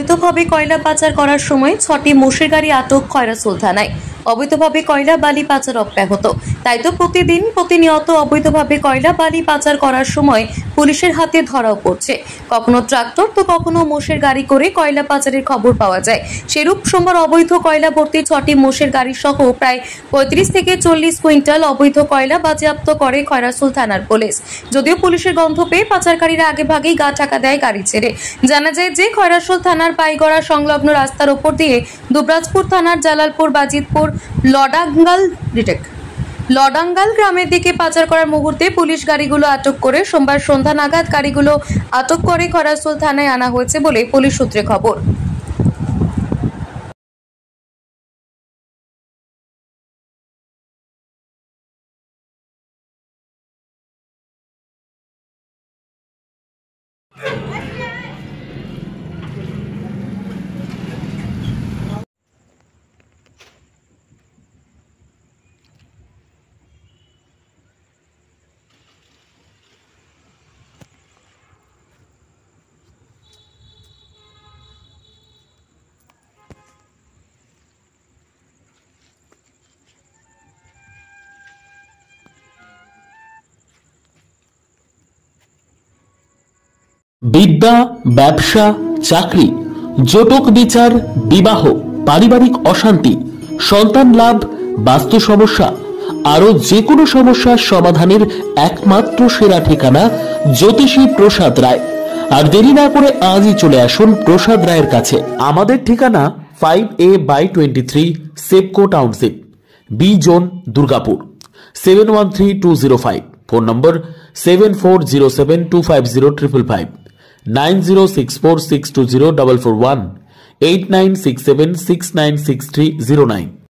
অবৈধভাবে কয়লা পাচার করার সময় 6টি মোষের গাড়ি আটক খয়রাসুল থানায়। অবৈধভাবে কয়লা বালি পাচার অব্যাহত। তাই তো প্রতিনিয়ত অবৈধভাবে কয়লা বালি পাচার করার সময় পুলিশের হাতে ধরাও পড়ছে। কখনো ট্রাক্টর তো কখনো মোষের গাড়ি করে কয়লা পাচারের খবর পাওয়া যায়। সেরূপ সোমবার অবৈধ কয়লা ভর্তি 6টি মোষের গাড়ি সহ প্রায় 35 থেকে 40 কুইন্টাল অবৈধ কয়লা বাজেয়াপ্ত করে খয়রাসুল থানার পুলিশ। যদিও পুলিশের গন্ধ পেয়ে পাচারকারীরা আগেভাগেই গা ঢাকা দেয় গাড়ি ছেড়ে। জানা যায় যে খয়রাসুল থানার পাইগড়া সংলগ্ন রাস্তার উপর দিয়ে দুবরাজপুর থানার জালালপুর বাজিতপুর লডাঙ্গাল গ্রামের দিকে পাচার করার মুহূর্তে পুলিশ গাড়িগুলো আটক করে সোমবার সন্ধ্যা নাগাদ গাড়িগুলো আটক করে খয়রাসুল থানায় আনা হয়েছে বলে পুলিশ সূত্রে খবর। বিদ্যা, ব্যবসা, চাকরি, জটক বিচার, বিবাহ, পারিবারিক অশান্তি, সন্তান লাভ, বাস্তু সমস্যা, আরো যে কোনো সমস্যার সমাধানের একমাত্র সেরা ঠিকানা জ্যোতিষী প্রসাদ রায়। আর দেরি না করে আজই চলে আসুন প্রসাদ রায়ের কাছে। আমাদের ঠিকানা 5A/23 SEPCO township, B zone, Durgapur, 713205। Phone number 7407250555, 9064620441, 8967696309।